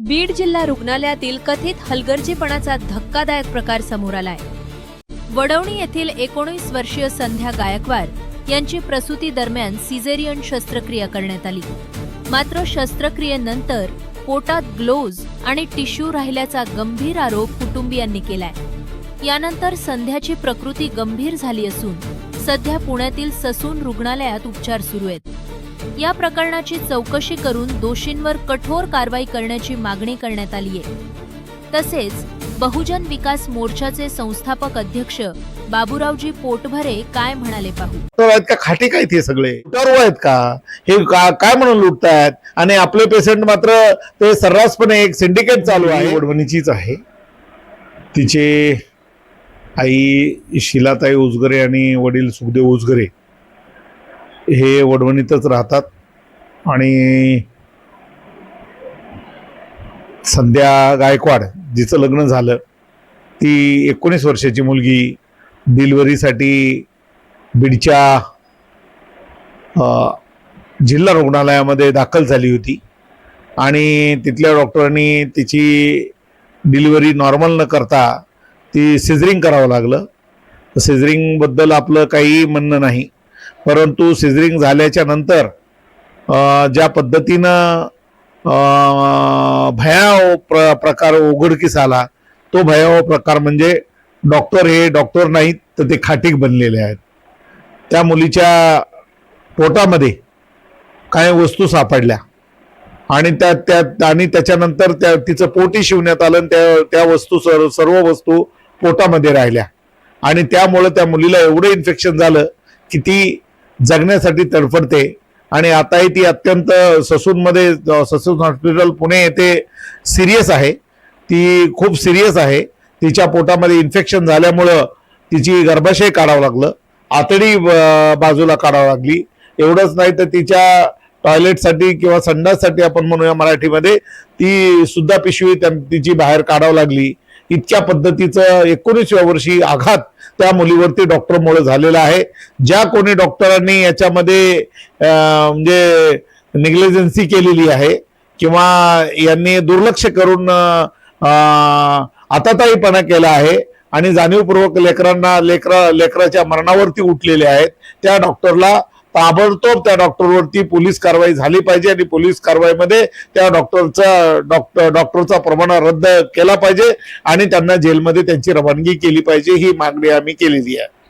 बीड जिल्हा रुग्णालयातील कथित हलगर्जीपणाचा धक्कादायक प्रकार समोर आलाय। वडवणी येथील 19 वर्षीय संध्या गायकवाड यांची प्रसूती दरम्यान सिझेरियन शस्त्रक्रिया करण्यात आली। मात्र शस्त्रक्रियेनंतर पोटात ग्लोव्ज आणि टिश्यू राहिल्याचा गंभीर आरोप कुटुंबियांनी केलाय। यानंतर संध्याची प्रकृती गंभीर झाली असून सध्या पुण्यातील ससून रुग्णालयात उपचार सुरू आहेत। या प्रकरणाची चौकशी करून दोषींवर कठोर कारवाई करण्याची मागणी करण्यात आली आहे। तसेच बहुजन विकास मोर्चाचे संस्थापक अध्यक्ष बाबूरावजी पोटभरे काय म्हणाले पाहू। आहेत का खाटी काय ते सगळे टर्व आहेत का हे काय म्हणून लुटतायत आणि आपले पेशंट मात्र ते सर्रासपणे एक सिंडिकेट चालू आहे। वडवणीचीच आहे। तिचे आई शिलाताई उजगरे आणि वडील सुखदेव उजगरे हे वडवणीतच राहतात आणि संध्या गायकवाड जिचं लग्न झालं ती 19 वर्षाची मुलगी डिलिव्हरीसाठी बीडच्या जिल्हा रुग्णालयामध्ये दाखल झाली होती आणि तिथल्या डॉक्टरांनी तिची डिलिव्हरी नॉर्मल न करता ती सिझरिंग करावं लागलं। सिझरिंगबद्दल आपलं काही म्हणणं नाही, परंतु सिझरिंग झाल्याच्या नंतर ज्या पद्धतीनं भयावह प्रकार उघडकीस आला तो भयावह प्रकार म्हणजे डॉक्टर हे डॉक्टर नाहीत तर ते खाटीक बनलेले आहेत। त्या मुलीच्या पोटामध्ये काही वस्तू सापडल्या आणि त्याच्यानंतर तिचं पोटी शिवण्यात आलं। त्या वस्तू सर्व वस्तू पोटामध्ये राहिल्या आणि त्यामुळे त्या मुलीला एवढं इन्फेक्शन झालं की ती जगण्यासाठी तडफडते आणि आताही ती अत्यंत ससून हॉस्पिटल पुणे येथे सिरियस आहे। ती खूप सिरियस आहे। तिच्या पोटामध्ये इन्फेक्शन झाल्यामुळं तिची गर्भाशय काढावं लागलं, आतडी बाजूला काढावं लागली। एवढंच नाही तर तिच्या टॉयलेटसाठी किंवा संडाससाठी आपण म्हणूया मराठीमध्ये ती सुद्धा पिशवी तिची बाहेर काढावं लागली। इतक्या पद्धतीचं 19व्या वर्षी आघात त्या मुलीवरती डॉक्टरमुळे झालेला आहे। ज्या कोणी डॉक्टरांनी याच्यामध्ये म्हणजे निग्लिजन्सी केलेली आहे किंवा यांनी दुर्लक्ष करून आताताईपणा केला आहे आणि जाणीवपूर्वक लेकराच्या मरणावरती उठलेले आहेत, त्या डॉक्टरला ताबडतोब त्या डॉक्टरवरती पोलीस कारवाई झाली पाहिजे आणि पोलीस कारवाईमध्ये त्या डॉक्टरचा परवाना रद्द केला पाहिजे आणि त्यांना जेलमध्ये त्यांची रवानगी केली पाहिजे, ही मागणी आम्ही केलेली आहे।